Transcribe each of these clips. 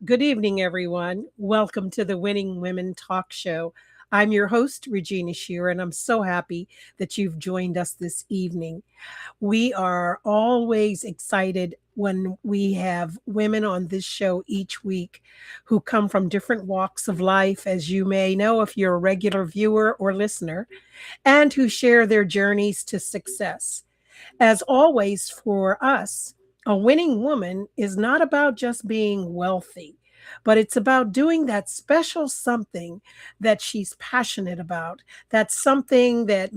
Good evening, everyone. Welcome to the Winning Women Talk Show. I'm your host, Regina Shearer, and I'm so happy that you've joined us this evening. We are always excited when we have women on this show each week who come from different walks of life, as you may know if you're a regular viewer or listener, and who share their journeys to success. As always, for us, a winning woman is not about just being wealthy, but it's about doing that special something that she's passionate about. That's something that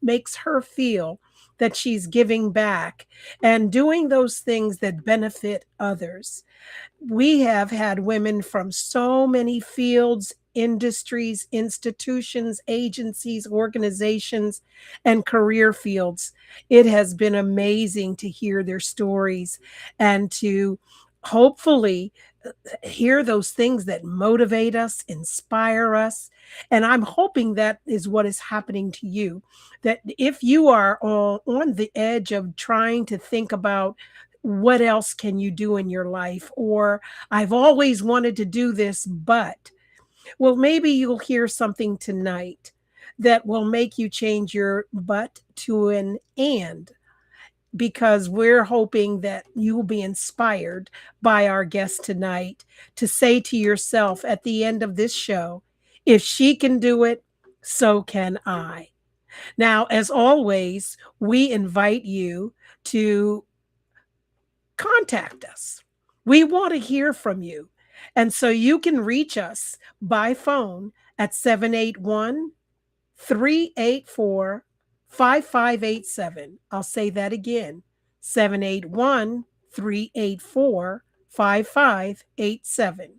makes her feel that she's giving back and doing those things that benefit others. We have had women from so many fields, industries, institutions, agencies, organizations, and career fields. It has been amazing to hear their stories and to hopefully hear those things that motivate us, inspire us. And I'm hoping that is what is happening to you. That if you are on the edge of trying to think about what else can you do in your life, or I've always wanted to do this, but, well, maybe you'll hear something tonight that will make you change your but to an and, because we're hoping that you will be inspired by our guest tonight to say to yourself at the end of this show, if she can do it, so can I. Now, as always, we invite you to contact us. We want to hear from you. And so you can reach us by phone at 781 384 5587. I'll say that again, 781 384 5587.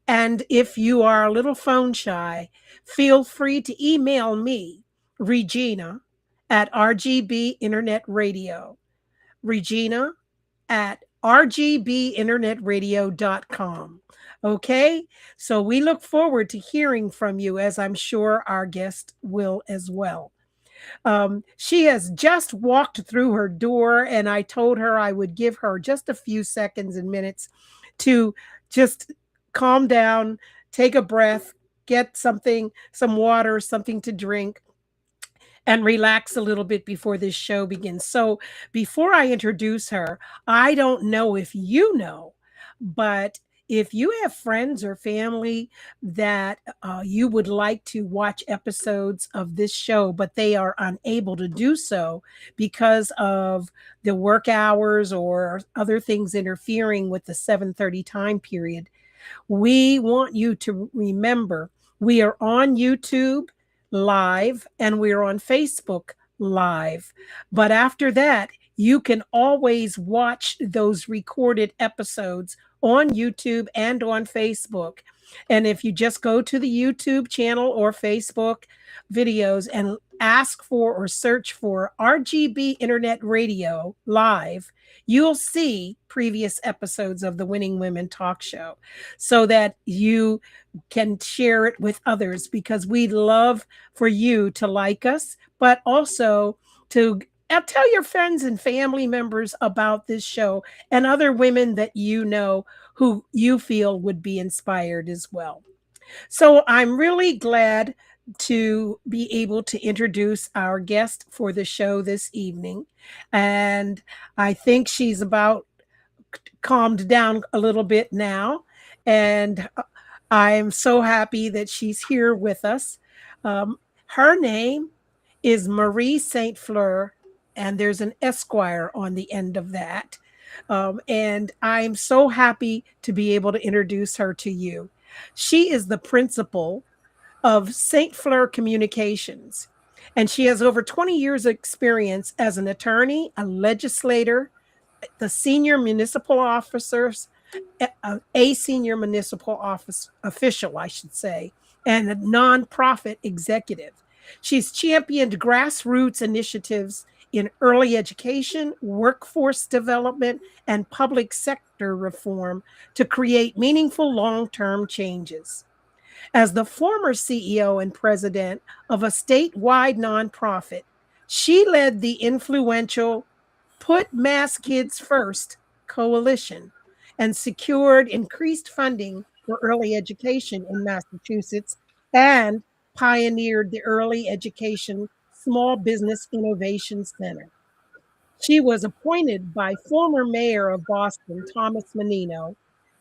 And if you are a little phone shy, feel free to email me, Regina, at RGB Internet Radio. Regina at rgbinternetradio.com. Okay, so we look forward to hearing from you, as I'm sure our guest will as well. She has just walked through her door, and I told her I would give her just a few seconds and minutes to just calm down, take a breath, get something, some water, something to drink, and relax a little bit before this show begins. So, before I introduce her, I don't know if you know, but if you have friends or family that you would like to watch episodes of this show, but they are unable to do so because of the work hours or other things interfering with the 7:30 time period, we want you to remember we are on YouTube live and we're on Facebook live. But after that, you can always watch those recorded episodes on YouTube and on Facebook. And if you just go to the YouTube channel or Facebook videos and ask for or search for RGB Internet Radio Live, you'll see previous episodes of the Winning Women Talk Show so that you can share it with others, because we'd love for you to like us, but also to tell your friends and family members about this show and other women that you know who you feel would be inspired as well. So I'm really glad to be able to introduce our guest for the show this evening. And I think she's about calmed down a little bit now. And I'm so happy that she's here with us. Her name is Marie St. Fleur, and there's an Esquire on the end of that. And I'm so happy to be able to introduce her to you. She is the principal of St. Fleur Communications, and she has over 20 years of experience as an attorney, a legislator, the senior municipal officers, a senior municipal office official, I should say, and a nonprofit executive. She's championed grassroots initiatives in early education, workforce development, and public sector reform to create meaningful long-term changes. As the former CEO and president of a statewide nonprofit, she led the influential Put Mass Kids First coalition and secured increased funding for early education in Massachusetts and pioneered the Early Education Small Business Innovation Center. She was appointed by former mayor of Boston, Thomas Menino,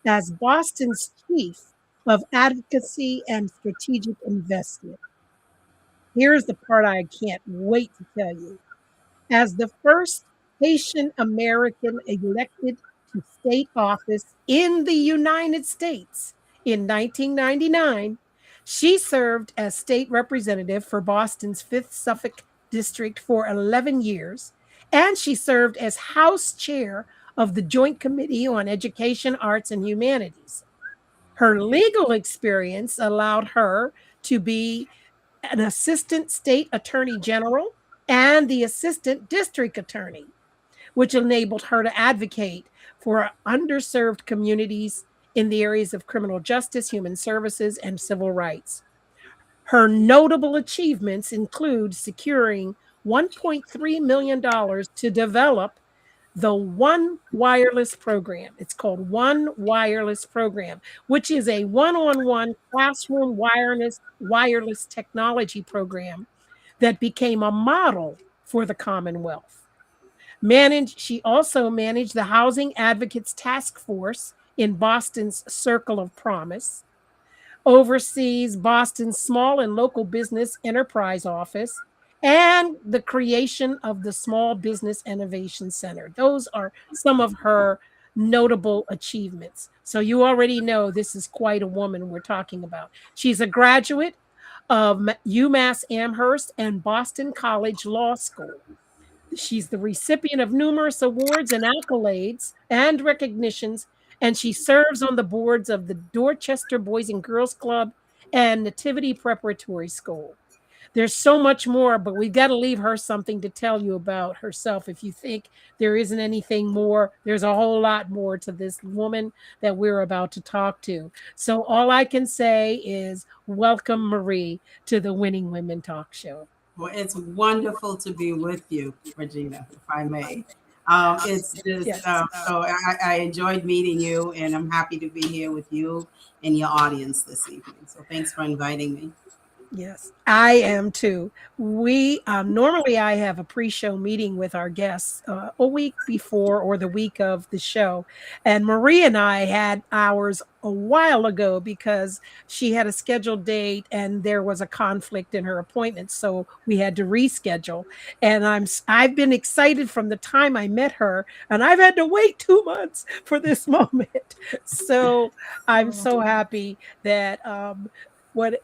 as Boston's chief of advocacy and strategic investment. Here's the part I can't wait to tell you. As the first Haitian American elected to state office in the United States in 1999, she served as state representative for Boston's 5th Suffolk District for 11 years, and she served as House Chair of the Joint Committee on Education, Arts, and Humanities. Her legal experience allowed her to be an assistant state attorney general and the assistant district attorney, which enabled her to advocate for underserved communities in the areas of criminal justice, human services, and civil rights. Her notable achievements include securing $1.3 million to develop the One Wireless program. It's called One Wireless program, which is a one-on-one classroom wireless technology program that became a model for the Commonwealth. She also managed the Housing Advocates Task Force in Boston's Circle of Promise, oversees Boston's Small and Local Business Enterprise Office, and the creation of the Small Business Innovation Center. Those are some of her notable achievements. So you already know this is quite a woman we're talking about. She's a graduate of UMass Amherst and Boston College Law School. She's the recipient of numerous awards and accolades and recognitions, and she serves on the boards of the Dorchester Boys and Girls Club and Nativity Preparatory School. There's so much more, but we've got to leave her something to tell you about herself. If you think there isn't anything more, there's a whole lot more to this woman that we're about to talk to. So all I can say is welcome, Marie, to the Winning Women Talk Show. Well, it's wonderful to be with you, Regina, if I may. It's just Yes. so I enjoyed meeting you, and I'm happy to be here with you and your audience this evening. So thanks for inviting me. Yes, I am too. We normally I have a pre-show meeting with our guests a week before or the week of the show, and Marie and I had ours a while ago because she had a scheduled date and there was a conflict in her appointment, so we had to reschedule. And I've been excited from the time I met her, and I've had to wait 2 months for this moment. So I'm Oh, so happy that what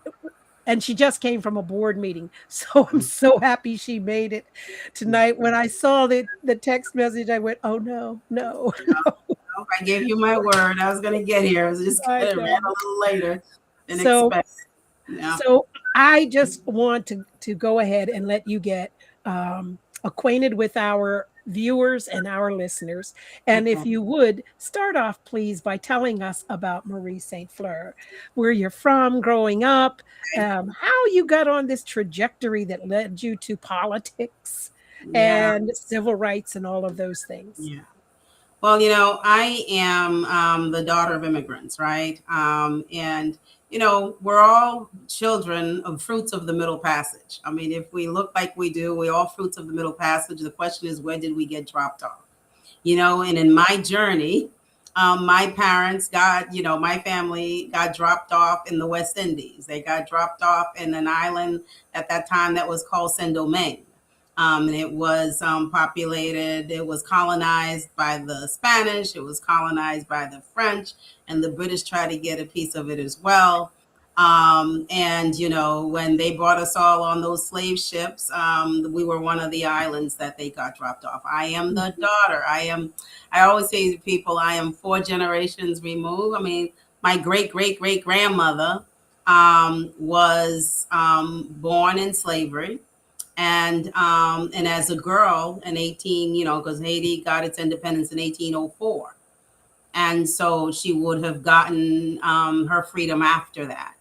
and she just came from a board meeting. So I'm so happy she made it tonight. When I saw the text message, I went, "Oh no, no." I gave you my word. I was going to get here. I was just I it ran know. a little later than So expected. Yeah. So I just want to go ahead and let you get acquainted with our viewers and our listeners. And Okay. if you would start off, please, by telling us about Marie St. Fleur, where you're from growing up, how you got on this trajectory that led you to politics Yeah. and civil rights and all of those things. Yeah. Well, I am the daughter of immigrants, right? And we're all children of fruits of the Middle Passage. I mean, if we look like we do, we're all fruits of the Middle Passage. The question is, where did we get dropped off? And in my journey, my parents got, my family got dropped off in the West Indies. They got dropped off in an island at that time that was called Saint Domingue. And it was populated, it was colonized by the Spanish, it was colonized by the French, and the British tried to get a piece of it as well. And, when they brought us all on those slave ships, we were one of the islands that they got dropped off. I am the daughter. I always say to people, I am 4 generations removed. I mean, my great, great, great grandmother was born in slavery. And as a girl in 18, because Haiti got its independence in 1804. And so she would have gotten her freedom after that.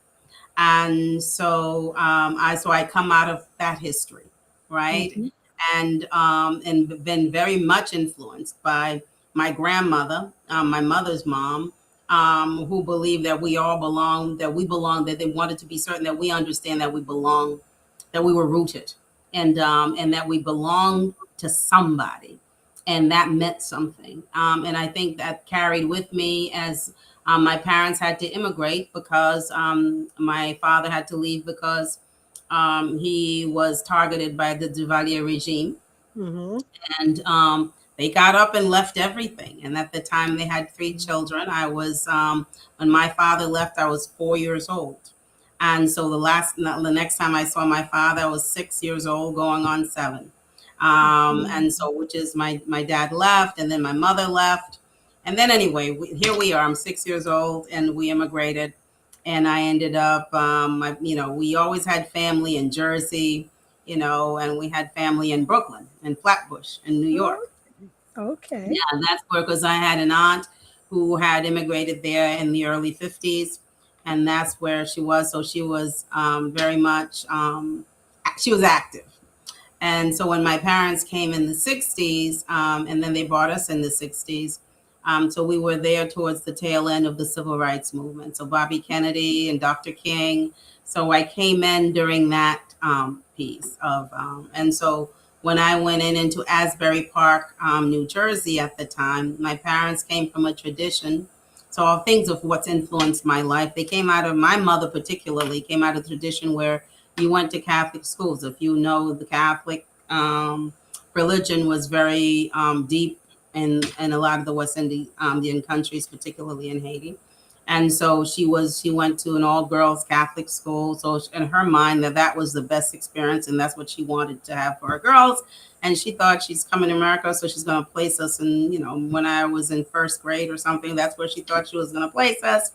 And so I come out of that history, right? Mhm. And been very much influenced by my grandmother, my mother's mom, who believed that we all belong, that we belong, that they wanted to be certain that we understand that we belong, that we were rooted, and that we belonged to somebody, and that meant something. And I think that carried with me as my parents had to immigrate because my father had to leave because he was targeted by the Duvalier regime, Mm-hmm. and they got up and left everything. And at the time, they had three children. I was when my father left, I was 4 years old, and so the next time I saw my father, I was 6 years old, going on 7. And so, which is my dad left, and then my mother left, and then anyway, here we are. I'm 6 years old, and we immigrated, and I ended up, we always had family in Jersey, and we had family in Brooklyn and Flatbush in New Oh, York. okay. Yeah, that's where, because I had an aunt who had immigrated there in the early 50s, and that's where she was. So she was very much, she was active. And so when my parents came in the 60s, and then they brought us in the 60s, so we were there towards the tail end of the civil rights movement. So Bobby Kennedy and Dr. King. So I came in during that piece of, and so when I went into Asbury Park, New Jersey at the time, my parents came from a tradition. So all things of what's influenced my life, they came out of, my mother particularly came out of a tradition where you went to Catholic schools. If you know, the Catholic religion was very deep in a lot of the West Indian countries, particularly in Haiti. And so she went to an all girls Catholic school. So in her mind, that was the best experience, and that's what she wanted to have for her girls. And she thought, she's coming to America, so she's going to place us in, when I was in first grade or something, that's where she thought she was going to place us.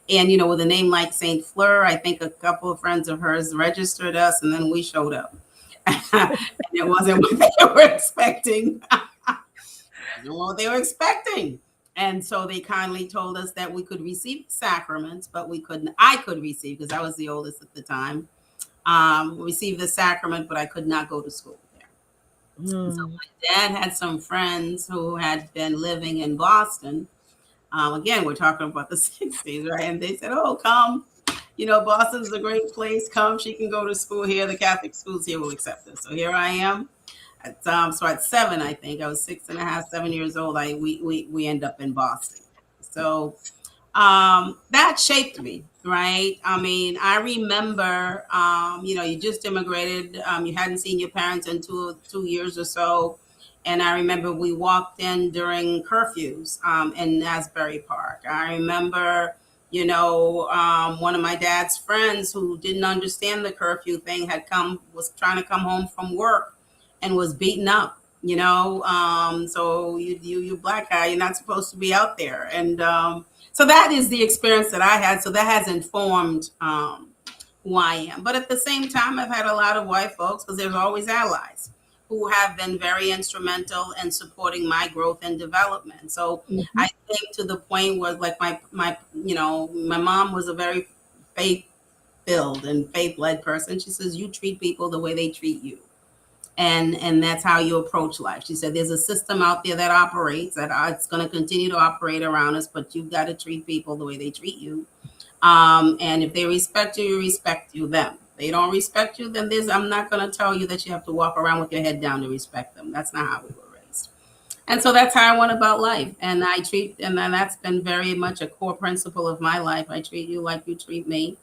And, with a name like St. Fleur, I think a couple of friends of hers registered us, and then we showed up. And it wasn't what they were expecting. Wasn't what they were expecting. And so they kindly told us that we could receive sacraments, but we couldn't. I could receive, because I was the oldest at the time, receive the sacrament, but I could not go to school there. And so Mm. my dad had some friends who had been living in Boston. Again, we're talking about the 60s, right? And they said, "Oh, come. Boston's a great place. Come, she can go to school here. The Catholic schools here will accept her." So here I am. So at 7, I think I was 6.5, 7 years old. We end up in Boston. So that shaped me, right? I mean, I remember, you just immigrated, you hadn't seen your parents in 2 years or so. And I remember we walked in during curfews in Asbury Park. I remember, one of my dad's friends who didn't understand the curfew thing was trying to come home from work and was beaten up. So you black guy, you're not supposed to be out there. And so that is the experience that I had. So that has informed who I am. But at the same time, I've had a lot of white folks, because there's always allies who have been very instrumental in supporting my growth and development. So Mhm. I came to the point where, like, my mom was a very faith filled and faith led person. She says, "You treat people the way they treat you." And that's how you approach life. She said, "There's a system out there that operates, that it's going to continue to operate around us, but you've got to treat people the way they treat you. And if they respect you, you respect them. They don't respect you, then I'm not going to tell you that you have to walk around with your head down to respect them. That's not how we were raised." And so that's how I went about life. And then that's been very much a core principle of my life. I treat you like you treat me,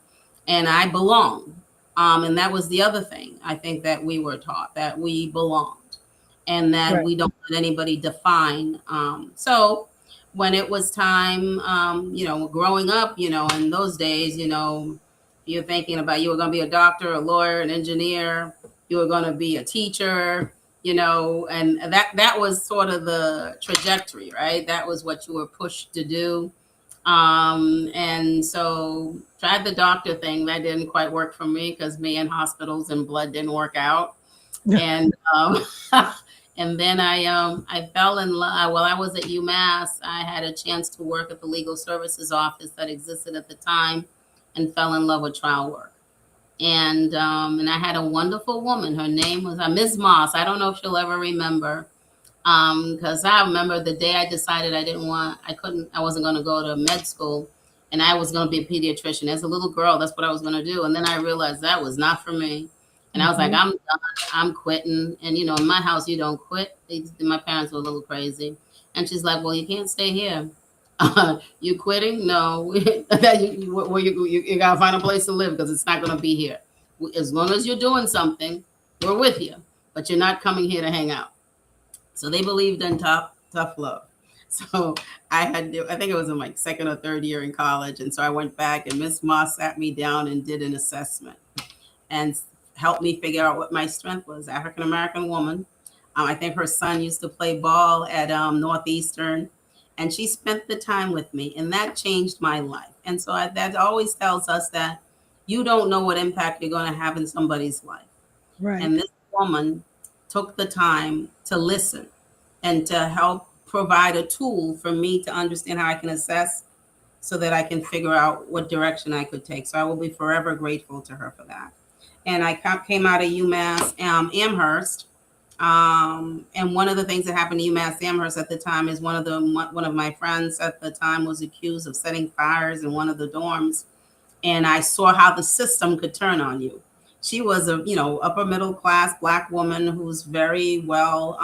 and I belong. And that was the other thing I think that we were taught, that we belonged, and that Right. we don't let anybody define. So when it was time, growing up, in those days, you're thinking about, you were going to be a doctor, a lawyer, an engineer, you were going to be a teacher, and that was sort of the trajectory, right? That was what you were pushed to do. And so tried the doctor thing. That didn't quite work for me, because me and hospitals and blood didn't work out. And and then I fell in love. While I was at UMass, I had a chance to work at the legal services office that existed at the time, and fell in love with trial work. And I had a wonderful woman. Her name was Miss Moss. I don't know if she'll ever remember. Because I remember the day I decided I wasn't going to go to med school, and I was going to be a pediatrician. As a little girl, that's what I was going to do. And then I realized that was not for me. And I was like, Mhm. I'm done. I'm quitting. And in my house, you don't quit. My parents were a little crazy. And she's like, well, you can't stay here. You quitting? No. You got to find a place to live because it's not going to be here. As long as you're doing something, we're with you. But you're not coming here to hang out. So they believed in tough love. So I think it was in my second or third year in college, and so I went back, and Miss Moss sat me down and did an assessment and helped me figure out what my strength was. African American woman. I think her son used to play ball at Northeastern, and she spent the time with me, and that changed my life. And so that always tells us that you don't know what impact you're going to have in somebody's life. And Right. this woman took the time to listen and to help provide a tool for me to understand how I can assess so that I can figure out what direction I could take. So I will be forever grateful to her for that. And I came out of UMass Amherst. And one of the things that happened to UMass Amherst at the time is one of my friends at the time was accused of setting fires in one of the dorms, and I saw how the system could turn on you. She was a upper middle class black woman who's very well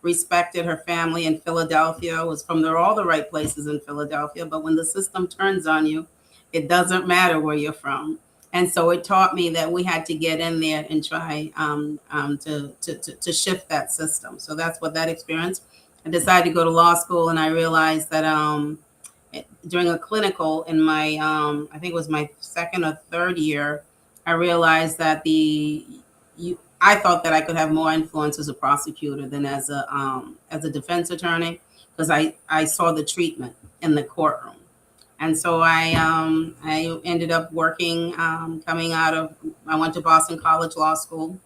respected. Her family in Philadelphia was from all the right places in Philadelphia, but when the system turns on you, it doesn't matter where you're from. And so it taught me that we had to get in there and try to shift that system. So that's what that experience. I decided to go to law school, and I realized that during a clinical in my I think it was my second or third year, I realized that I thought that I could have more influence as a prosecutor than as a defense attorney, because I saw the treatment in the courtroom. And so I ended up working, coming out of, I went to Boston College Law School,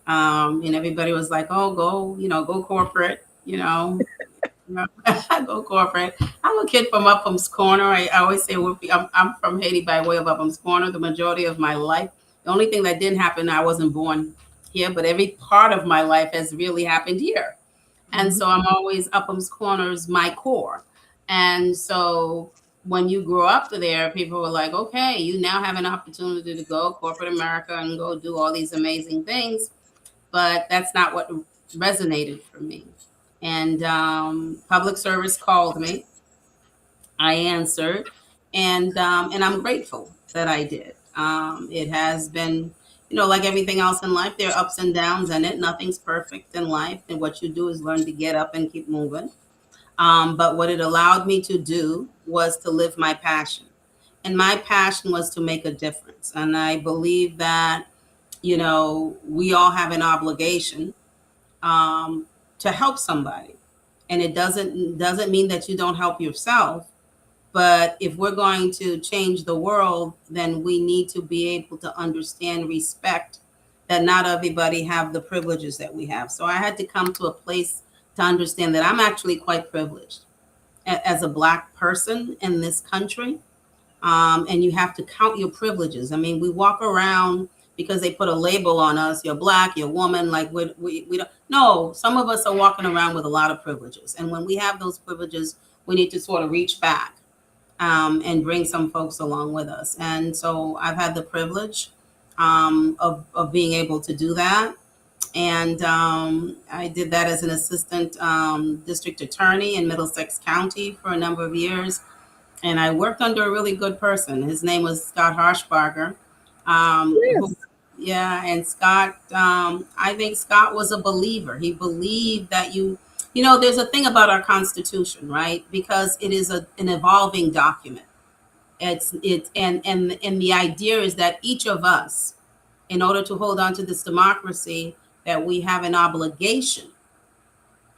and everybody was like, oh, go corporate, go corporate. I'm a kid from Upham's Corner. I always say I'm from Haiti by way of Upham's Corner. The majority of my life, the only thing that didn't happen, I wasn't born here, but every part of my life has really happened here. And Mhm. so I'm always Upham's Corner's my core. And so when you grow up there, people were like, okay, you now have an opportunity to go corporate America and go do all these amazing things. But that's not what resonated for me. And public service called me. I answered, and I'm grateful that I did. It has been, like everything else in life, there are ups and downs in it. Nothing's perfect in life, and what you do is learn to get up and keep moving. But what it allowed me to do was to live my passion, and my passion was to make a difference. And I believe that we all have an obligation um, to help somebody, and it doesn't mean that you don't help yourself. But if we're going to change the world, then we need to be able to understand, respect that not everybody have the privileges that we have. So I had to come to a place to understand that I'm actually quite privileged as a black person in this country. And you have to count your privileges. I mean, we walk around because they put a label on us. You're black, you're a woman. Like we don't. No, some of us are walking around with a lot of privileges, and when we have those privileges, we need to sort of reach back and bring some folks along with us. And so I've had the privilege of being able to do that. And I did that as an assistant district attorney in Middlesex County for a number of years. And I worked under a really good person. His name was Scott Harshbarger. Who, Yes. yeah, and Scott, I think Scott was a believer. He believed that there's a thing about our Constitution, right? Because it is an evolving document. And the idea is that each of us, in order to hold on to this democracy, that we have an obligation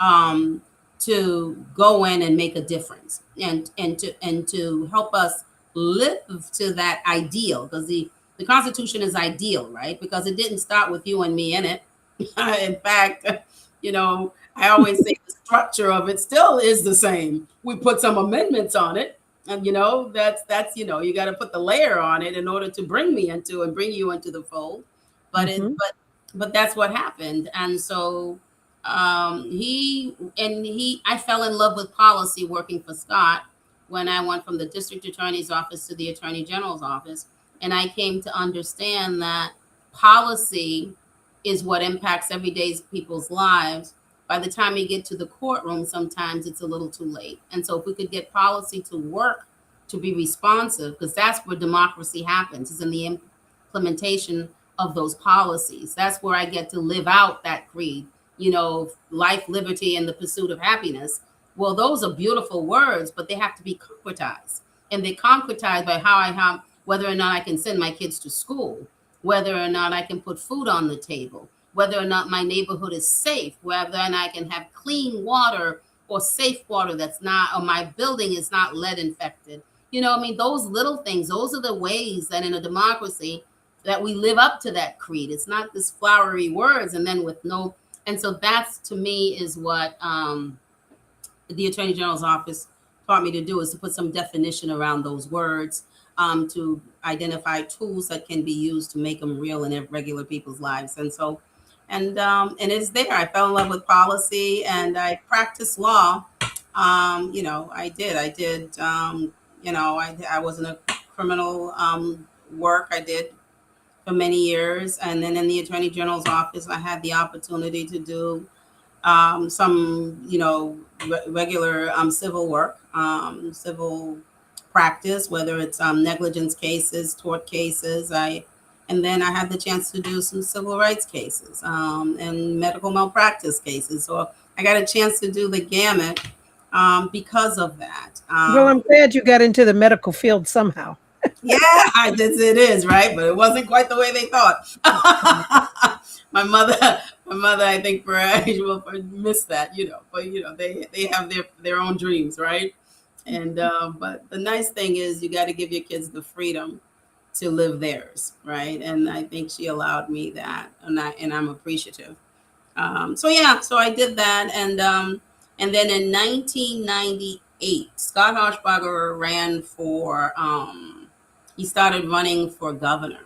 um, to go in and make a difference, and to help us live to that ideal, because the Constitution is ideal, right? Because it didn't start with you and me in it. In fact, I always say the structure of it still is the same. We put some amendments on it, and that's you got to put the layer on it in order to bring me into and bring you into the fold. But it Mhm. but that's what happened. And so I fell in love with policy working for Scott when I went from the district attorney's office to the attorney general's office, and I came to understand that policy is what impacts everyday people's lives. By the time you get to the courtroom, sometimes it's a little too late. And so, if we could get policy to work, to be responsive, because that's where democracy happens, is in the implementation of those policies. That's where I get to live out that creed, life, liberty, and the pursuit of happiness. Well, those are beautiful words, but they have to be concretized. And they concretize by how I have, whether or not I can send my kids to school, whether or not I can put food on the table, whether or not my neighborhood is safe, whether or not I can have clean water or safe water that's not, or my building is not lead infected. I mean, those little things, those are the ways that in a democracy that we live up to that creed. It's not this flowery words and then with no, and so that's to me is what the attorney general's office taught me to do, is to put some definition around those words, to identify tools that can be used to make them real in regular people's lives. And so, and it's there. I fell in love with policy, and I practiced law. I was in a criminal work. I did for many years. And then in the Attorney General's office, I had the opportunity to do some, regular civil work, civil practice, whether it's negligence cases, tort cases. And then I had the chance to do some civil rights cases and medical malpractice cases. So I got a chance to do the gamut because of that. Well, I'm glad you got into the medical field somehow. Yeah, it is right, but it wasn't quite the way they thought. my mother, my mother, I think for age will miss that, But they have their own dreams, right? And but the nice thing is, you got to give your kids the freedom to live theirs, right? And I think she allowed me that, and I'm appreciative. So yeah, so I did that, and then in 1998, Scott Harshbarger ran for. He started running for governor.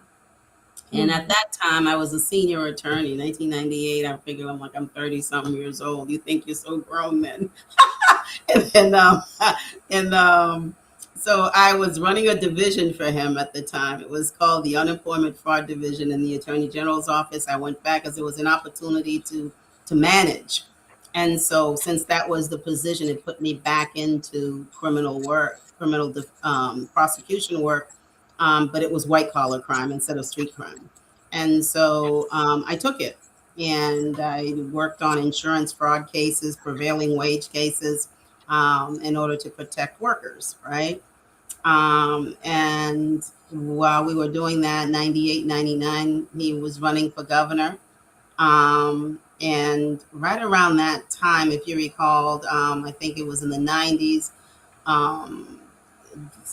And at that time, I was a senior attorney. 1998, I figured I'm 30 something years old. You think you're so grown then. and then, and so I was running a division for him at the time. It was called the Unemployment Fraud Division in the Attorney General's office. I went back as it was an opportunity to manage. And so, since that was the position, it put me back into criminal work, criminal prosecution work, but it was white collar crime instead of street crime. And so I took it, and I worked on insurance fraud cases, prevailing wage cases, in order to protect workers, right? And while we were doing that, 98, 99, he was running for governor. And right around that time, if you recalled, I think it was in the 90s,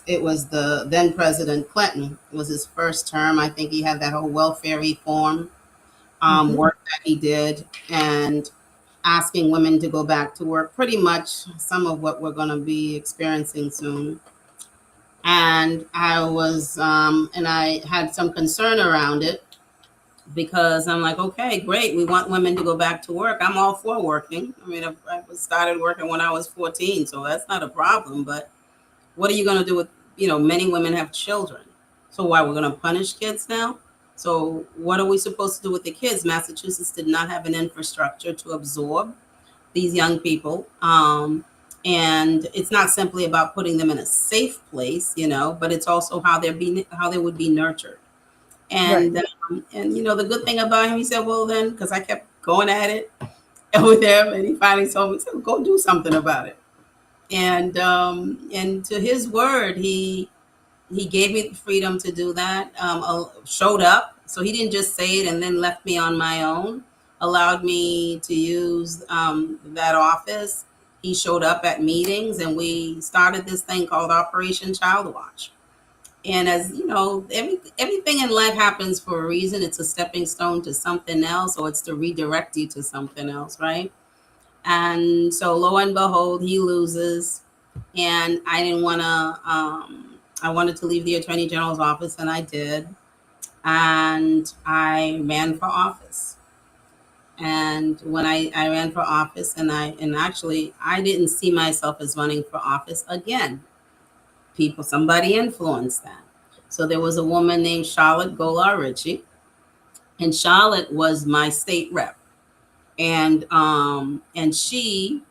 it was the then President Clinton. It was his first term. I think he had that whole welfare reform Mhm. work that he did, and asking women to go back to work, pretty much some of what we're going to be experiencing soon. And I had some concern around it, because I'm like, okay, great. We want women to go back to work. I'm all for working. I mean, I started working when I was 14, so that's not a problem. But what are you going to do with, many women have children. So why, we're going to punish kids now? So what are we supposed to do with the kids? Massachusetts did not have an infrastructure to absorb these young people. And it's not simply about putting them in a safe place, but it's also how they would be nurtured. Right. And the good thing about him, he said, well then, because I kept going at it with him, and he finally told me, he said, go do something about it. And to his word, he gave me the freedom to do that. Showed up, so he didn't just say it and then left me on my own. Allowed me to use that office. He showed up at meetings, and we started this thing called Operation Child Watch. And as you know, everything in life happens for a reason. It's a stepping stone to something else, or it's to redirect you to something else, right? And so, lo and behold, he loses. And I didn't want to. I wanted to leave the attorney general's office, and I did. And I ran for office. And when I ran for office, and actually I didn't see myself as running for office again. Somebody influenced that. So there was a woman named Charlotte Golar Ritchie, and Charlotte was my state rep, and she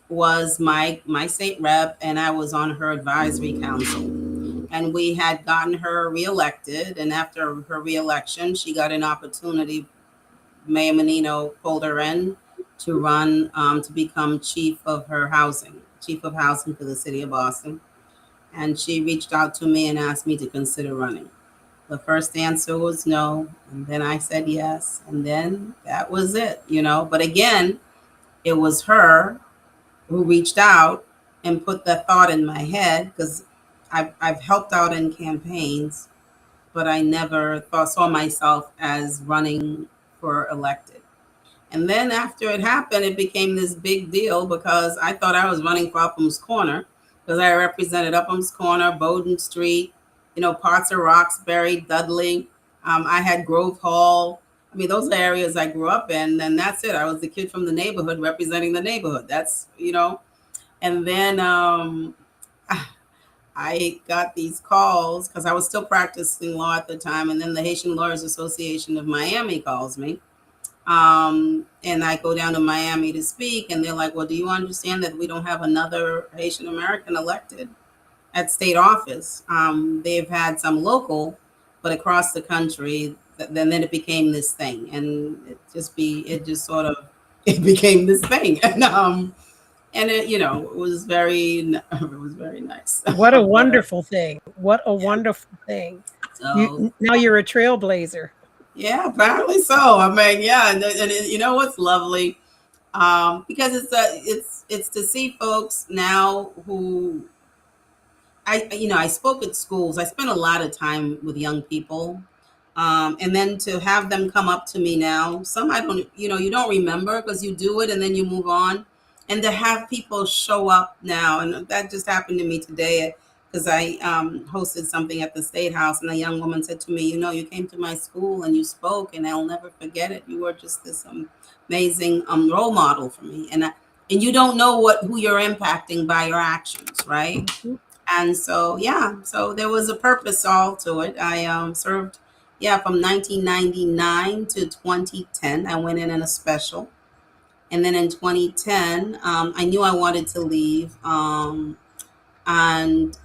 was my state rep, and I was on her advisory council. And we had gotten her reelected, and after her reelection, she got an opportunity. Mayor Menino pulled her in to run to become chief of housing for the city of Boston. And she reached out to me and asked me to consider running. The first answer was no, and then I said yes, and then that was it, you know. But again, it was her who reached out and put the thought in my head, because I've helped out in campaigns, but I never saw myself as running for elected. And then after it happened, it became this big deal because I thought I was running for Upham's Corner, because I represented Upham's Corner, Bowden Street, you know, parts of Roxbury, Dudley. I had Grove Hall. I mean, those are areas I grew up in, and that's it. I was the kid from the neighborhood representing the neighborhood. That's, you know. And then I got these calls because I was still practicing law at the time. And then the Haitian Lawyers Association of Miami calls me, and I go down to Miami to speak, and they're like, "Well, do you understand that we don't have another Haitian American elected at state office? They've had some local, but across the country." Then it became this thing, and it just sort of it became this thing, and it, you know, it was very nice. What a But wonderful thing. What a yeah, wonderful thing. so Now you're a trailblazer. yeah, apparently so. I mean, yeah, you know what's lovely, because it's to see folks now who I spoke at schools. I spent a lot of time with young people, and then to have them come up to me now. Some I don't, you don't remember because you do it and then you move on, and to have people show up now, and that just happened to me today because I hosted something at the State House, and a young woman said to me, you came to my school and you spoke, and I'll never forget it. You were just this amazing role model for me, and you don't know who you're impacting by your actions, right? Mhm. And so, yeah, so there was a purpose all to it. I served, yeah, from 1999 to 2010. I went in a special. And then in 2010, I knew I wanted to leave. And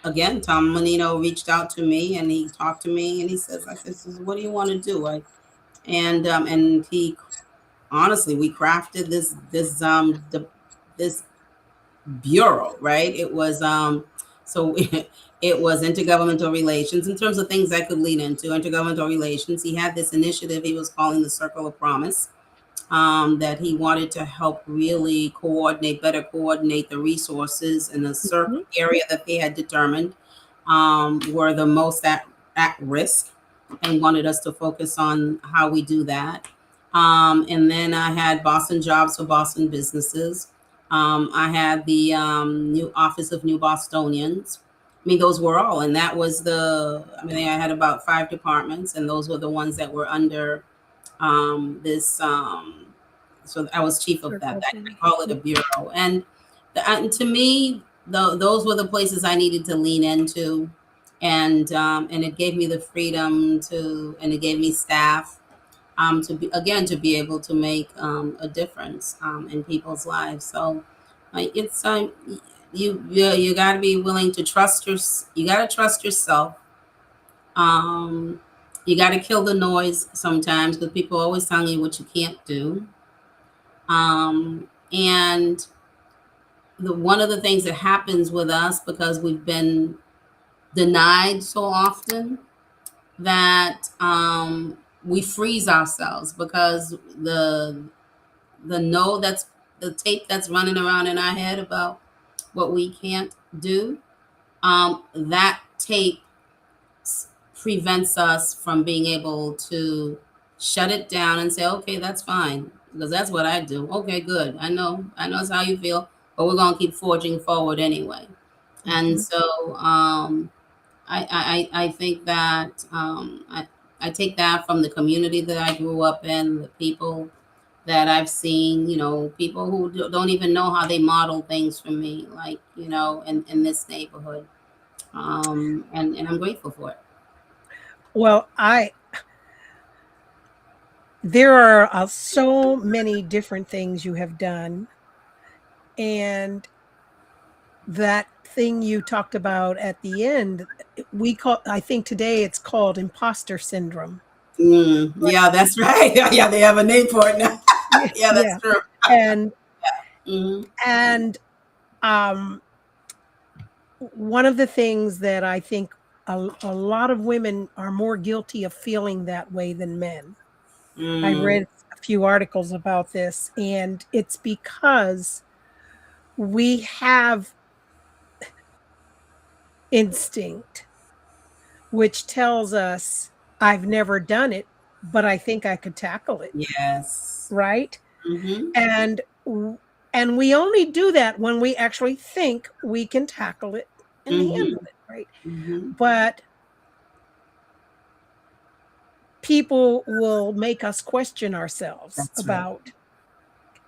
again, Tom Menino reached out to me and he talked to me and he says, I said, what do you want to do? And he, honestly, we crafted this bureau, right? It was so it was intergovernmental relations in terms of things I could lean into. Intergovernmental relations. He had this initiative he was calling the Circle of Promise, that he wanted to help really better coordinate the resources in a certain Mhm. area that they had determined were the most at risk, and wanted us to focus on how we do that. And then I had Boston Jobs for Boston Businesses. I had the new Office of New Bostonians. I mean, those were all, and that was I mean, I had about 5 departments, and those were the ones that were under this. So I was chief of that. Circle I thing. call it a bureau, and to me, those were the places I needed to lean into, and it gave me the freedom and it gave me staff, to be able to make a difference in people's lives. So it's you got to be willing to you got to trust yourself. Um, you got to kill the noise sometimes because people are always telling you what you can't do. And one of the things that happens with us because we've been denied so often that we freeze ourselves because the no that's the tape that's running around in our head about what we can't do, that tape prevents us from being able to shut it down and say, okay, that's fine, because that's what I do. Okay, good. I know it's how you feel, but we're gonna keep forging forward anyway. And Mhm. so I think that I take that from the community that I grew up in, the people that I've seen, people who don't even know how they model things for me, like, in this neighborhood. And I'm grateful for it. Well, I there are so many different things you have done, and that thing you talked about at the end, we call I think today it's called imposter syndrome. Yeah, that's right. Yeah, they have a name for it now. Yeah, that's Yeah. true. And Hmm. and um one of the things that I think a lot of women are more guilty of feeling that way than men. I've Mm, read a few articles about this, and it's because we have instinct, which tells us, I've never done it, but I think I could tackle it, yes. right? Hmm. And and we only do that when we actually think we can tackle it and Hmm. handle it, right? Hmm. But people will make us question ourselves That's right. about,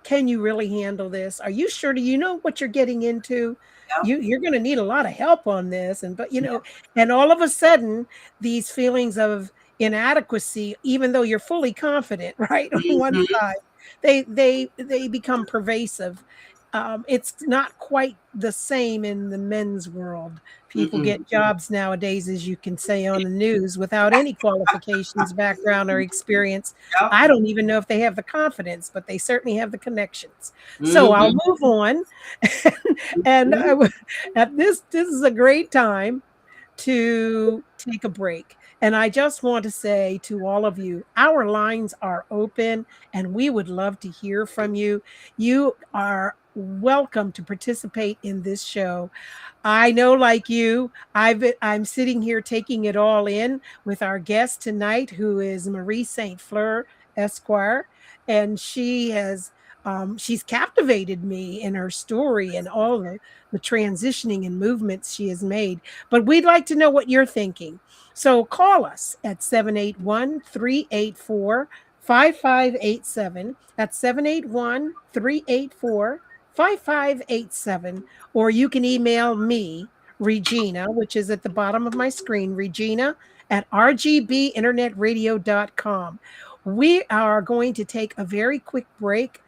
can you really handle this? Are you sure? Do you know what you're getting into? Yep. You're going to need a lot of help on this. And but Yep. and all of a sudden, these feelings of inadequacy, even though you're fully confident, right, on one Hmm. side, they become pervasive. It's not quite the same in the men's world. People Mm-mm. get jobs nowadays, as you can say on the news, without any qualifications, background, or experience. Yep. I don't even know if they have the confidence, but they certainly have the connections. So I'll Hmm. move on. And at this is a great time to take a break. And I just want to say to all of you, our lines are open and we would love to hear from you. You are welcome to participate in this show. I know, like you, I'm sitting here taking it all in with our guest tonight, who is Marie Saint Fleur Esquire, and she's captivated me in her story and all the transitioning and movements she has made. But we'd like to know what you're thinking. So call us at 781-384-5587. That's 781-384-5587. Or you can email me, Regina, which is at the bottom of my screen, Regina at rgbinternetradio.com. We are going to take a very quick break.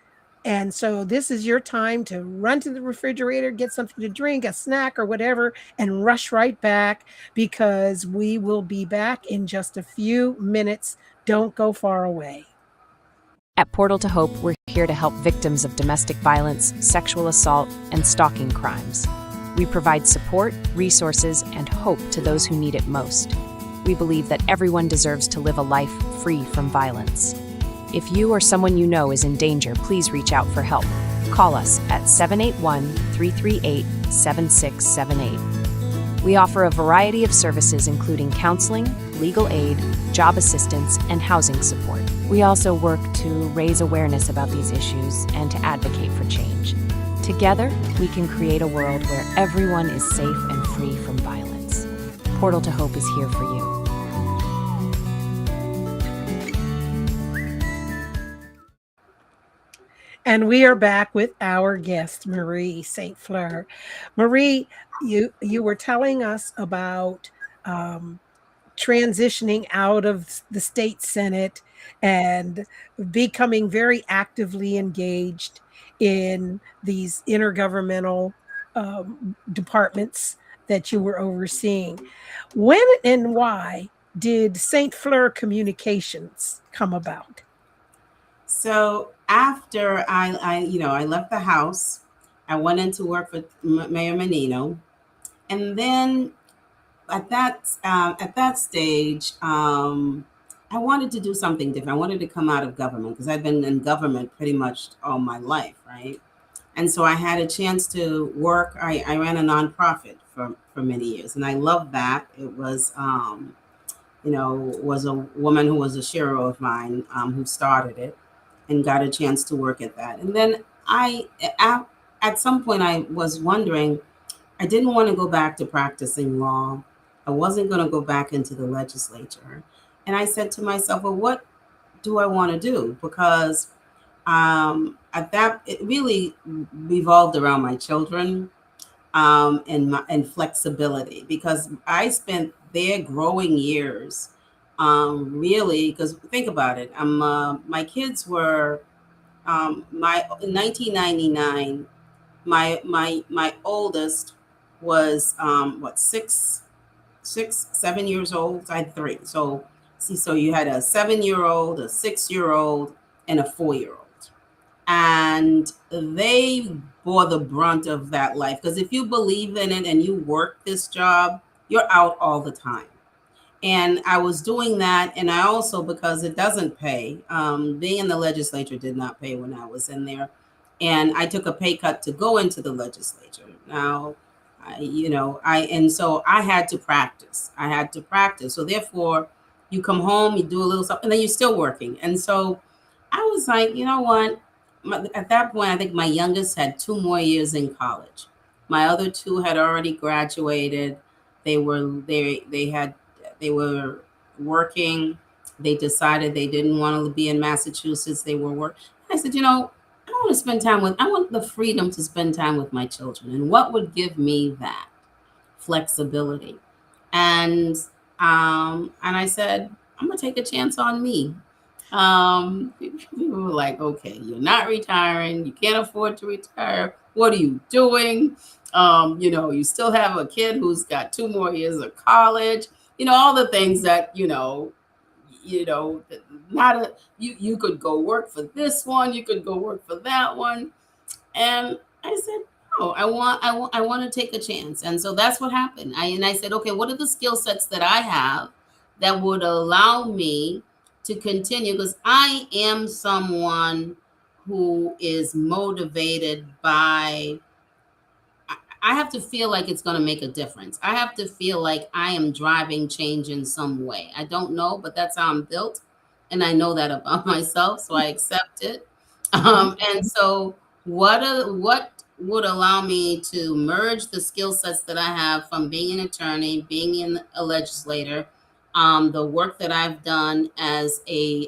And so this is your time to run to the refrigerator, get something to drink, a snack, or whatever, and rush right back because we will be back in just a few minutes. Don't go far away. At Portal to Hope, we're here to help victims of domestic violence, sexual assault, and stalking crimes. We provide support, resources, and hope to those who need it most. We believe that everyone deserves to live a life free from violence. If you or someone you know is in danger, please reach out for help. Call us at 781-338-7678. We offer a variety of services including counseling, legal aid, job assistance, and housing support. We also work to raise awareness about these issues and to advocate for change. Together, we can create a world where everyone is safe and free from violence. Portal to Hope is here for you. And we are back with our guest, Marie Saint Fleur. Marie, you were telling us about um, transitioning out of the state senate and becoming very actively engaged in these intergovernmental departments that you were overseeing. When and why did St. Fleur Communications come about? So after I left the house, I went into work for Mayor Menino, and then at that stage, I wanted to do something different. I wanted to come out of government because I've been in government pretty much all my life, right? And so I had a chance to work. I ran a nonprofit for many years, and I loved that. It was was a woman who was a Shearer of mine who started it and got a chance to work at that. And then at, at some point, I was wondering, I didn't want to go back to practicing law. I wasn't going to go back into the legislature. And I said to myself, well, what do I want to do? Because At that, it really revolved around my children, and flexibility, because I spent their growing years, really, because think about it. My kids were, my in 1999. My oldest was, what, 7 years old. I had three. So see, so you had a 7 year old, a 6 year old, and a 4 year old, and they bore the brunt of that life, because if you believe in it and you work this job, you're out all the time. And I was doing that, and I also, because it doesn't pay, being in the legislature did not pay when I was in there, and I took a pay cut to go into the legislature. Now, and so I had to practice. I had to practice. So therefore, you come home, you do a little something, and then you're still working. And so I was like, you know what? At that point, I think my youngest had 2 more years in college. My other two had already graduated. They were working. They decided they didn't want to be in Massachusetts. They were work. I said, I want the freedom to spend time with my children. And what would give me that flexibility? And and I said, I'm gonna take a chance on me. People were like, okay, you're not retiring, you can't afford to retire. What are you doing? You still have a kid who's got 2 more years of college, all the things that, you know, not a you could go work for this one, you could go work for that one. And I said, "Oh, I want to take a chance." And so that's what happened. I said, "Okay, what are the skill sets that I have that would allow me to continue, because I am someone who is motivated by, I have to feel like it's going to make a difference. I have to feel like I am driving change in some way. I don't know, but that's how I'm built. And I know that about myself. So I accept it. And so, what would allow me to merge the skill sets that I have from being an attorney, being a legislator, the work that I've done as a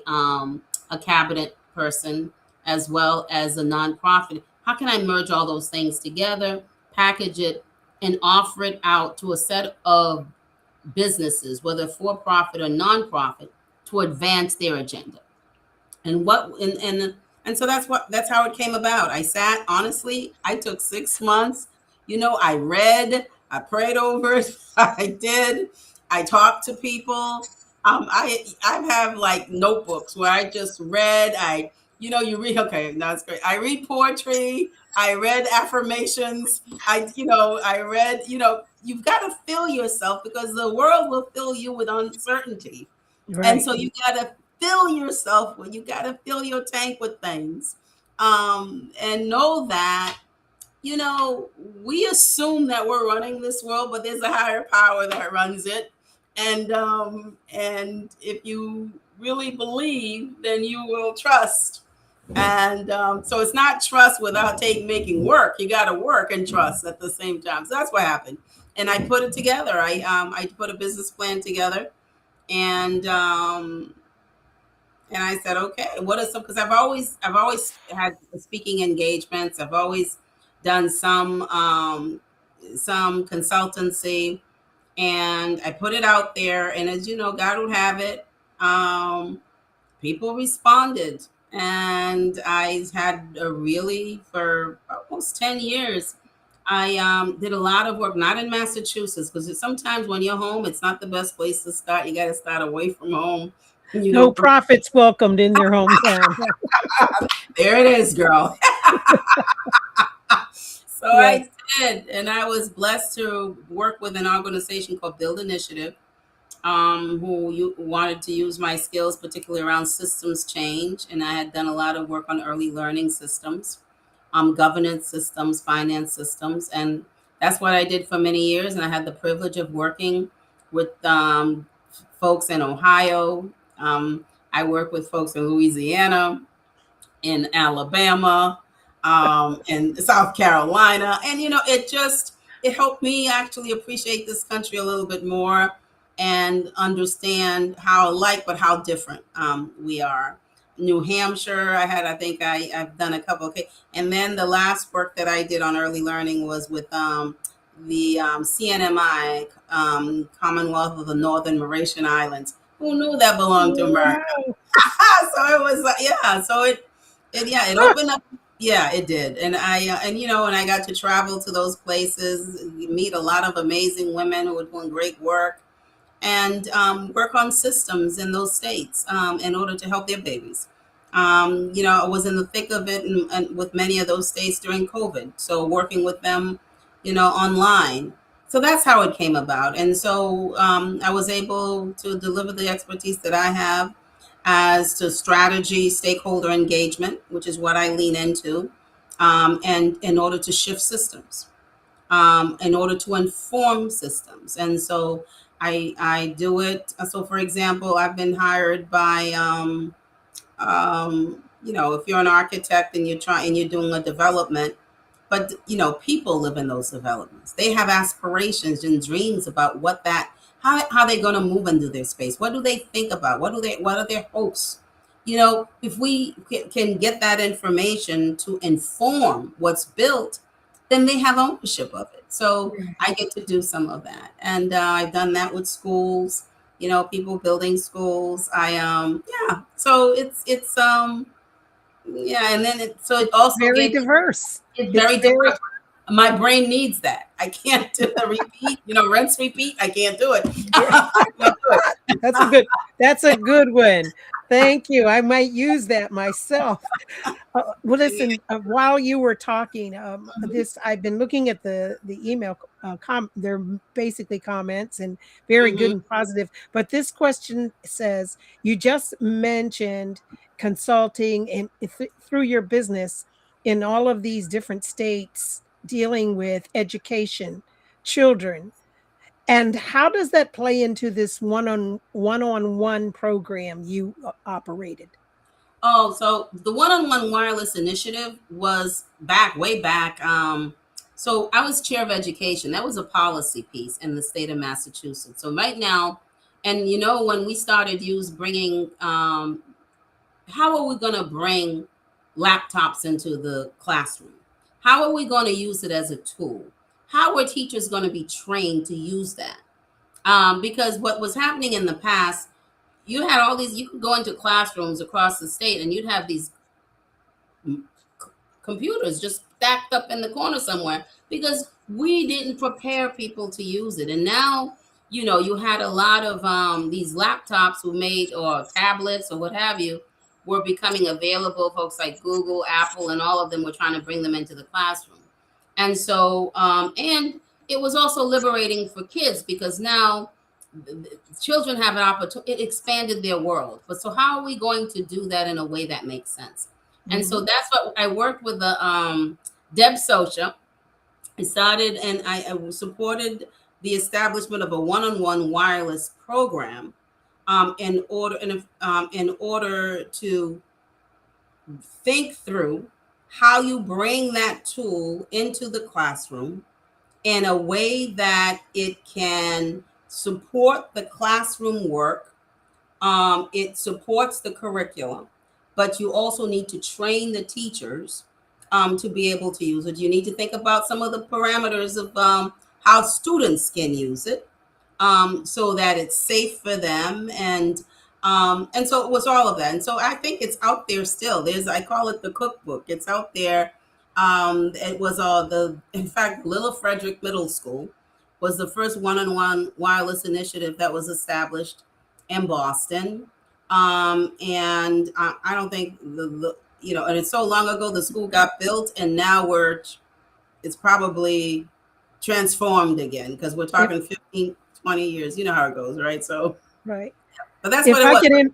cabinet person, as well as a nonprofit? How can I merge all those things together, package it, and offer it out to a set of businesses, whether for profit or nonprofit, to advance their agenda? And so that's how it came about. I sat, honestly, I took 6 months. I read, I prayed over it. I did. I talked to people. I have like notebooks where I just read. You read. Okay, that's great. I read poetry. I read affirmations. I read. You've got to fill yourself, because the world will fill you with uncertainty. And Right. so you got to fill yourself with, you got to fill your tank with things. And know that, you know, we assume that we're running this world, but there's a higher power that runs it. And if you really believe, then you will trust. And so it's not trust without making work. You got to work and trust at the same time. So that's what happened. And I put it together. I put a business plan together, and I said, okay, what is some? Because I've always had speaking engagements. I've always done some consultancy, and I put it out there. And as you know, God would have it. People responded, and I had for almost 10 years. I did a lot of work, not in Massachusetts, because sometimes when you're home, it's not the best place to start. You got to start away from home. No profits welcomed in your hometown. There it is, girl. So Yes. I did, and I was blessed to work with an organization called Build Initiative, who wanted to use my skills, particularly around systems change. And I had done a lot of work on early learning systems, governance systems, finance systems. And that's what I did for many years. And I had the privilege of working with folks in Ohio. I work with folks in Louisiana, in Alabama, in South Carolina. And, it helped me actually appreciate this country a little bit more and understand how alike, but how different we are. New Hampshire. I think I've done a couple of, and then the last work that I did on early learning was with the CNMI, Commonwealth of the Northern Mauritian Islands. Who knew that belonged to America? Wow. So it was yeah. So it opened up. Yeah, it did, and and I got to travel to those places, meet a lot of amazing women who were doing great work, and work on systems in those states in order to help their babies. I was in the thick of it and with many of those states during COVID. So working with them, online. So that's how it came about. And so I was able to deliver the expertise that I have as to strategy, stakeholder engagement, which is what I lean into, and in order to shift systems, in order to inform systems. And so I do it. So, for example, I've been hired by, if you're an architect and you're doing a development, but people live in those developments. They have aspirations and dreams about how they're going to move into their space. What do they think about? What are their hopes? If we can get that information to inform what's built, then they have ownership of it. So I get to do some of that, and I've done that with schools. People building schools. Yeah. So yeah, and then it also Very gets diverse. it's It's very very diverse. My brain needs that. I can't do the repeat. Rinse, repeat. I can't do it. I can't do it. that's a good one. Thank you. I might use that myself. Well, listen. While you were talking, this I've been looking at the email. They're basically comments and very good Mhm. and positive. But this question says you just mentioned consulting and through your business in all of these different states dealing with education, children, and how does that play into this one-on-one program you operated? Oh, so the one-on-one wireless initiative was way back. So I was chair of education. That was a policy piece in the state of Massachusetts. So right now, and when we started bringing, how are we going to bring laptops into the classroom? How are we going to use it as a tool? How are teachers going to be trained to use that? Because what was happening in the past, you had all these, you could go into classrooms across the state and you'd have these computers just stacked up in the corner somewhere because we didn't prepare people to use it. And now, you had a lot of these laptops who made, or tablets or what have you, were becoming available. Folks like Google, Apple, and all of them were trying to bring them into the classroom. And so, and it was also liberating for kids because now children have an opportunity. It expanded their world. But so how are we going to do that in a way that makes sense? And so Mhm. that's what I worked with the Deb Socha. I started and I supported the establishment of a one-on-one wireless program in order to think through how you bring that tool into the classroom in a way that it can support the classroom work. It supports the curriculum, but you also need to train the teachers to be able to use it. You need to think about some of the parameters of how students can use it, so that it's safe for them, and so it was all of that. And so I think it's out there still. I call it the cookbook. It's out there. It was in fact, Little Frederick Middle School was the first one-on-one wireless initiative that was established in Boston. And I don't think and it's so long ago the school got built, and now it's probably transformed again because we're If talking 15, 20 years. You know how it goes, right? So, right. but that's If what it I was. can if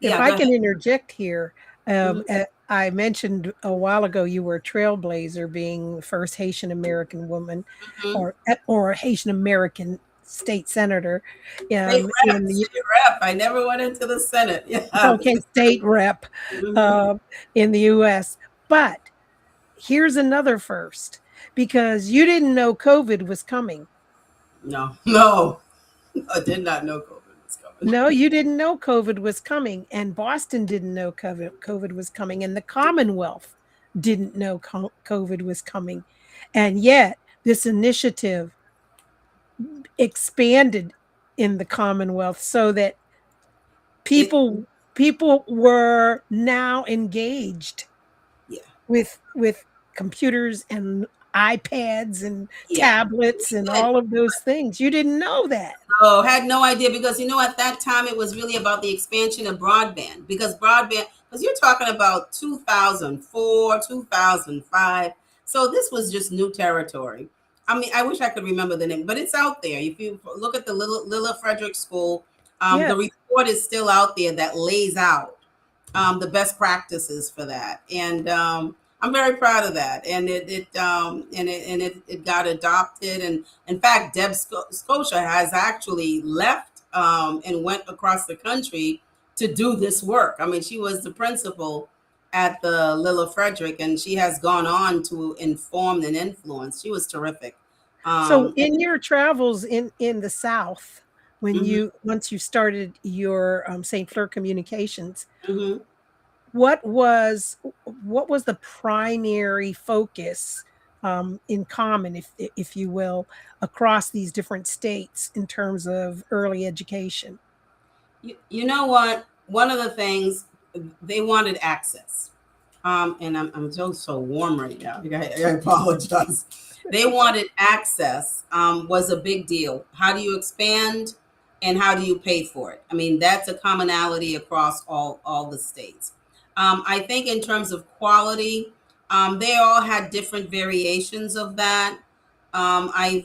Yeah, I go can ahead. interject here, Mhm, I mentioned a while ago you were a trailblazer, being the first Haitian American woman, mhm. or a Haitian American state senator, State in rep, the state rep. I never went into the Senate. Yeah. okay, state rep, Mhm. uh, in the U.S. But here's another first, because you didn't know COVID was coming. No, no, I did not know COVID was No, you didn't know COVID was coming, and Boston didn't know COVID was coming, and the Commonwealth didn't know COVID was coming. And yet, this initiative expanded in the Commonwealth so that It, people were now engaged yeah, with computers and iPads and yeah. tablets and all of those things. You didn't know that. Oh, had no idea because at that time it was really about the expansion of broadband because you're talking about 2004, 2005. So this was just new territory. I mean, I wish I could remember the name, but it's out there. If you look at the Lilla Frederick School, the Yes. report is still out there that lays out the best practices for that, and I'm very proud of that. And it got adopted, and in fact, Scotia has actually left and went across the country to do this work. I mean, she was the principal at the Lilla Frederick, and she has gone on to inform and influence. She was terrific. So Um, in your travels in the South, when mhm, you once you started your St. Fleur Communications, mhm. what was what was the primary focus in common, if you will, across these different states in terms of early education? You know what? One of the things they wanted access. And I'm so warm right now. I apologize. They wanted access, was a big deal. How do you expand and how do you pay for it? I mean, that's a commonality across all the states. I think in terms of quality, they all had different variations of that. I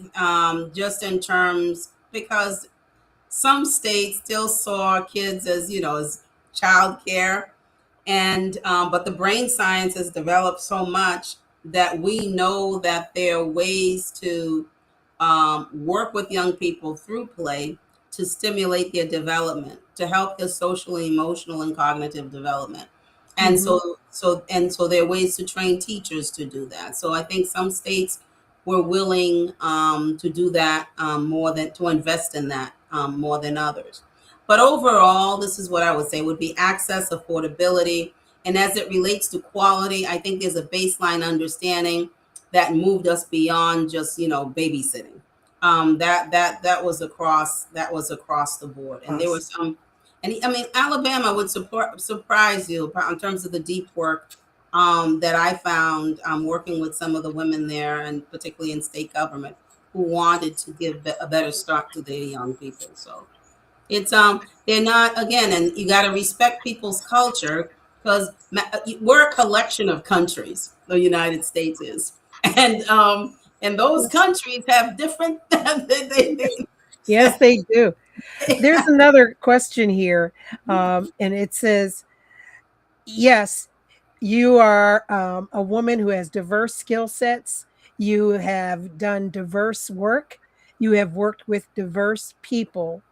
just in terms because some states still saw kids as as child care, and but the brain science has developed so much that we know that there are ways to work with young people through play to stimulate their development, to help their social, emotional, and cognitive development. And Hmm. so there are ways to train teachers to do that. So I think some states were willing to do that more than to invest in that more than others. But overall, this is what I would say would be access, affordability, and as it relates to quality, I think there's a baseline understanding that moved us beyond just babysitting. That was across the board, and there was Awesome. some. And I mean, Alabama would surprise you in terms of the deep work that I found working with some of the women there, and particularly in state government, who wanted to give a better start to their young people. So it's they're not, again, and you got to respect people's culture because we're a collection of countries. The United States is, and those Yes. countries have different. Yes, they do. There's another question here, and it says, yes, you are a woman who has diverse skill sets. You have done diverse work. You have worked with diverse people.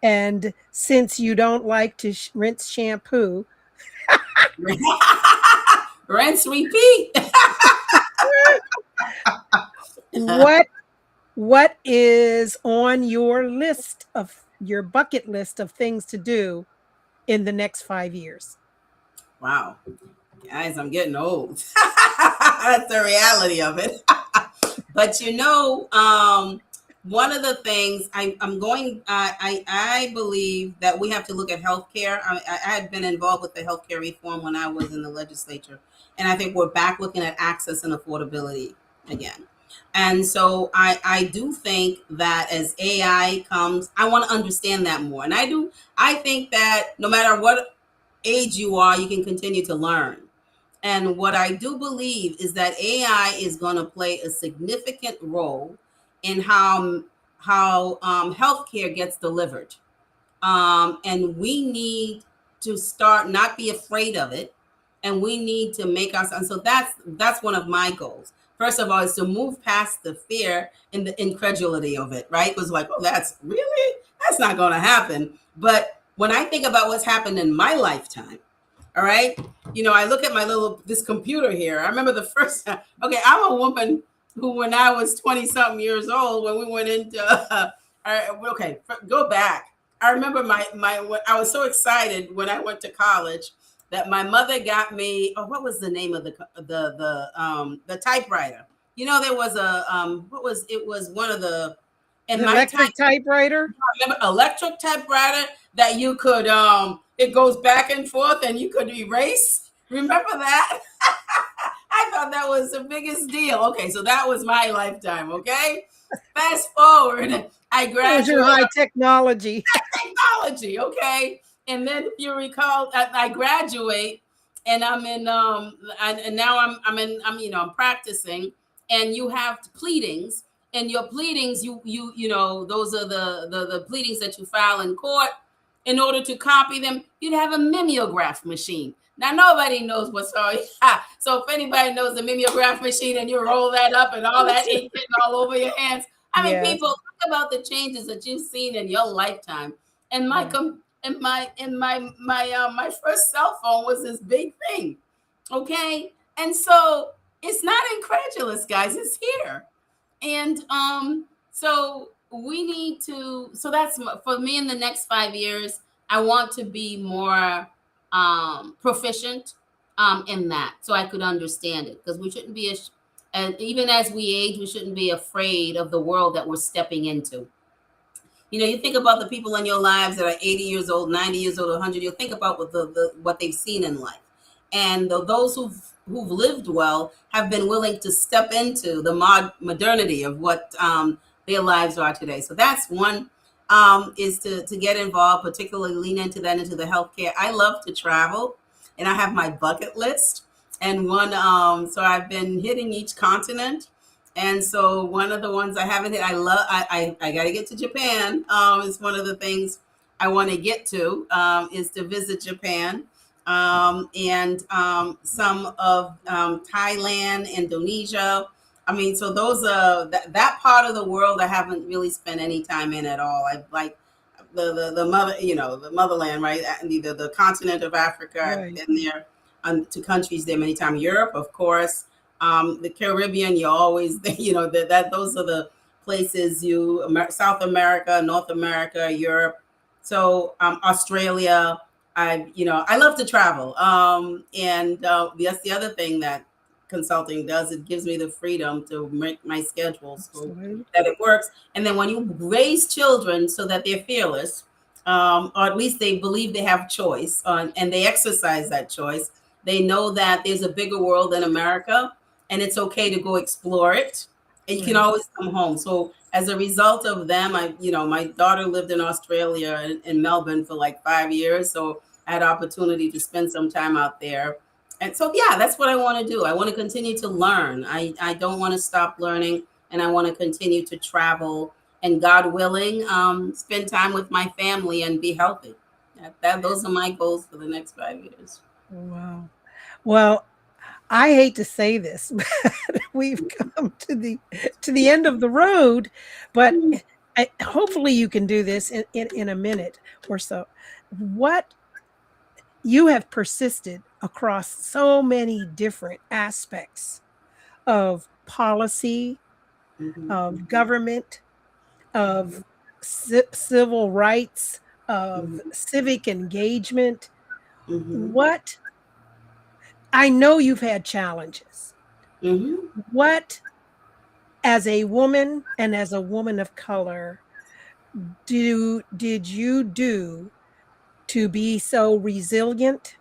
And since you don't like to rinse shampoo, Rinse, repeat. what what is on your bucket list of things to do in the next 5 years? Wow, guys, I'm getting old. That's the reality of it. But one of the things I'm going, I believe that we have to look at healthcare. I had been involved with the healthcare reform when I was in the legislature, and I think we're back looking at access and affordability again. And so I do think that as AI comes, I want to understand that more. And I think that no matter what age you are, you can continue to learn. And what I do believe is that AI is going to play a significant role in how healthcare gets delivered, and we need to start not be afraid of it, and we need to make us. And so that's one of my goals. First of all, is to move past the fear and the incredulity of it. Right? It was like, oh, that's not going to happen. But when I think about what's happened in my lifetime, all right. I look at this computer here. I remember the first time. Okay, I'm a woman who, when I was 20 something years old, when we went into, okay, go back. I remember I was so excited when I went to college that my mother got me. Oh, what was the name of the typewriter? You know, there was a what was it was one of the in The my time. electric typewriter? Remember electric typewriter that you could it goes back and forth and you could erase. Remember that? I thought that was the biggest deal. Okay, so that was my lifetime. Okay, fast forward, I That was your graduated high technology. technology. Okay, and then if you recall, I graduate, and I'm in and now I'm practicing, and you have pleadings, and your pleadings, those are the pleadings that you file in court. In order to copy them, you'd have a mimeograph machine. Now nobody knows what's all. So if anybody knows the mimeograph machine, and you roll that up, and all that ink getting all over your hands, I mean, Yes. people, think about the changes that you've seen in your lifetime. And Yeah. my first cell phone was this big thing. Okay, and so it's not incredulous, guys. It's here, and so we need to. So that's for me in the next 5 years. I want to be more proficient in that, so I could understand it, because we shouldn't be and even as we age, we shouldn't be afraid of the world that we're stepping into. You think about the people in your lives that are 80 years old, 90 years old, 100. You'll think about what they've seen in life, and those who've lived well have been willing to step into the modernity of what their lives are today. So that's one, is to get involved, particularly lean into that, into the healthcare. I love to travel, and I have my bucket list, and one so I've been hitting each continent. And so one of the ones I haven't hit, I got to get to Japan. It's one of the things I want to get to, is to visit Japan, and some of Thailand, Indonesia. I mean, so those that part of the world I haven't really spent any time in at all. I like the mother, the motherland, right? The continent of Africa. I've Right. been there, to countries there many times. Europe, of course. The Caribbean, you always, that those are the places South America, North America, Europe. So Australia. I love to travel. And that's the other thing that consulting does. It gives me the freedom to make my schedule so Absolutely. that it works. And then when you raise children so that they're fearless, or at least they believe they have choice, and they exercise that choice, they know that there's a bigger world than America, and it's okay to go explore it. And you can Right. always come home. So as a result of them, my daughter lived in Australia, in Melbourne, for like 5 years. So I had opportunity to spend some time out there. And so, yeah, that's what I want to do. I want to continue to learn. I don't want to stop learning, and I want to continue to travel, and God willing, spend time with my family and be healthy. Those are my goals for the next 5 years. Wow. Well, I hate to say this, but we've come to the end of the road, but hopefully you can do this in a minute or so. What you have persisted across so many different aspects of policy, Mhm, of government, of civil rights, of mhm, civic engagement. mhm, What I know you've had challenges. mhm. What, as a woman and as a woman of color, did you do to be so resilient,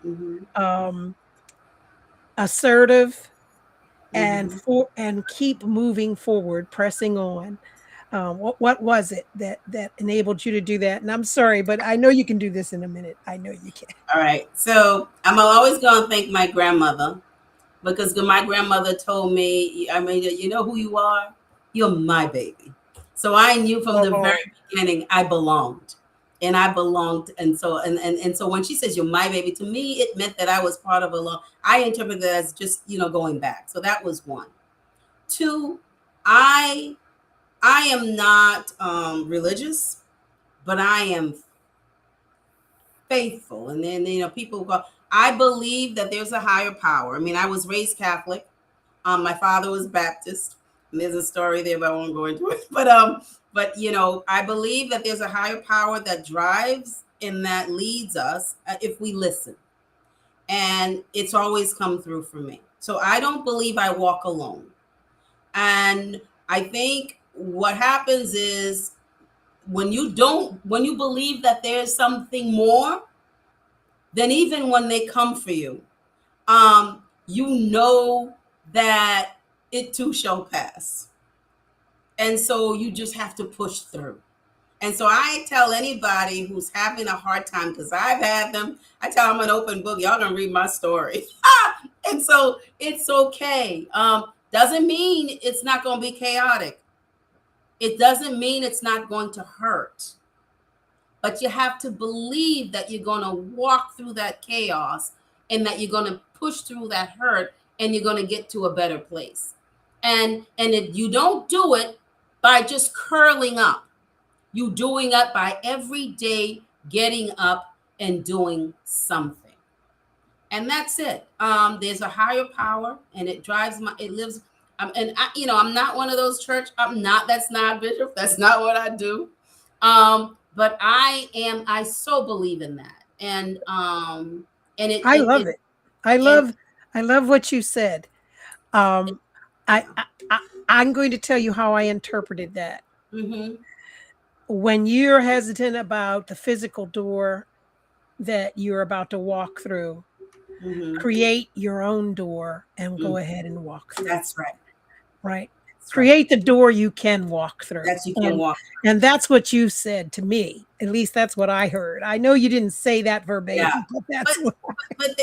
Mhm, um, assertive, and mhm. keep moving forward, pressing on? What was it that enabled you to do that? And I'm sorry, but I know you can do this in a minute. I know you can. All right. So I'm always going to thank my grandmother, because my grandmother told me, I mean, you know who you are? You're my baby. So I knew from the Oh, very beginning I belonged. And I belonged. And so and so when she says you're my baby, to me it meant that I was part of a long. I interpreted it as just, going back. So that was one. Two, I I am not religious, but I am faithful. And then, people go, I believe that there's a higher power. I mean, I was raised Catholic. My father was Baptist. And there's a story there, but I won't go into it. But But I believe that there's a higher power that drives and that leads us if we listen. And it's always come through for me. So I don't believe I walk alone. And I think what happens is when you believe that there's something more, then even when they come for you, you know that it too shall pass. And so you just have to push through. And so I tell anybody who's having a hard time, because I've had them, I tell them I'm an open book. Y'all gonna read my story. And so it's okay. Doesn't mean it's not gonna be chaotic. It doesn't mean it's not going to hurt. But you have to believe that you're gonna walk through that chaos and that you're gonna push through that hurt and you're gonna get to a better place. And if you don't do it by just curling up, you doing it by every day getting up and doing something. And that's it. There's a higher power, and it drives it lives. And I'm not one of those church. That's not bishop. That's not what I do. But I so believe in that. And I love it. I love what you said. I I'm going to tell you how I interpreted that. Mm-hmm. When you're hesitant about the physical door that you're about to walk through, Mm-hmm. create your own door and go Mm-hmm. ahead and walk through. That's right. Right. That's Create the door you can walk through. That you can walk. And that's what you said to me. At least that's what I heard. I know you didn't say that verbatim, Yeah. but that's what But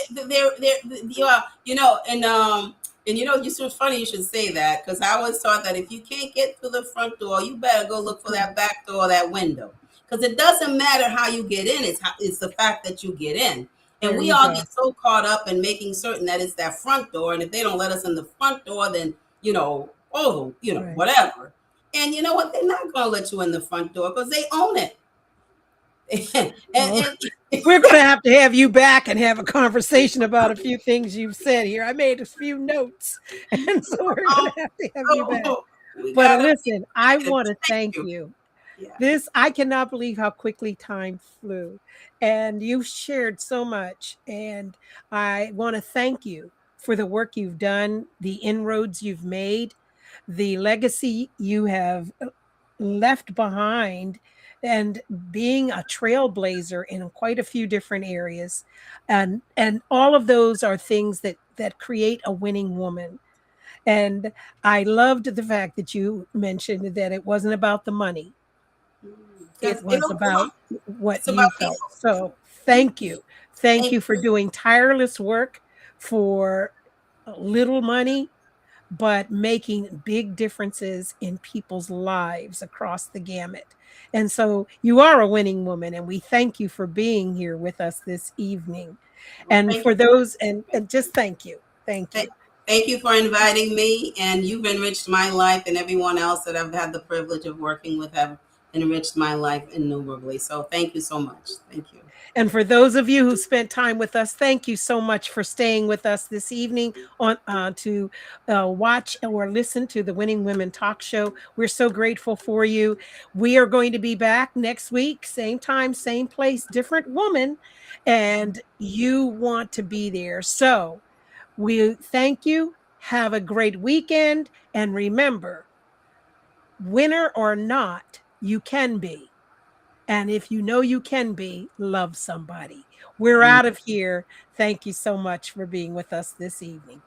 it's funny you should say that, because I was taught that if you can't get through the front door, you better go look for that back door, that window, because it doesn't matter how you get in; it's the fact that you get in. And There we you all go. get so caught up in making certain that it's that front door, and if they don't let us in the front door, then Right. whatever. And you know what? They're not going to let you in the front door because they own it. Well, and we're going to have you back and have a conversation about a few things you've said here. I made a few notes, and so we're going to have you back. we But gotta listen, I be- want to thank you. you. Yeah. I cannot believe how quickly time flew. And you've shared so much. And I want to thank you for the work you've done, the inroads you've made, the legacy you have left behind, and being a trailblazer in quite a few different areas. And all of those are things that create a winning woman. And I loved the fact that you mentioned that it wasn't about the money. Because It was about what it's you about felt. people. So thank you. Thank Thank you for doing tireless work for little money, but making big differences in people's lives across the gamut. And so you are a winning woman, and we thank you for being here with us this evening. Well, And thank for those, and just thank you. Thank Th- you. Thank you for inviting me, and you've enriched my life, and everyone else that I've had the privilege of working with have enriched my life innumerably. So thank you so much. Thank you. And for those of you who spent time with us, thank you so much for staying with us this evening on to watch or listen to the Winning Women Talk Show. We're so grateful for you. We are going to be back next week, same time, same place, different woman, and you want to be there. So we thank you. Have a great weekend. And remember, winner or not, you can be. And if you know you can be, love somebody. We're out of here. Thank you so much for being with us this evening.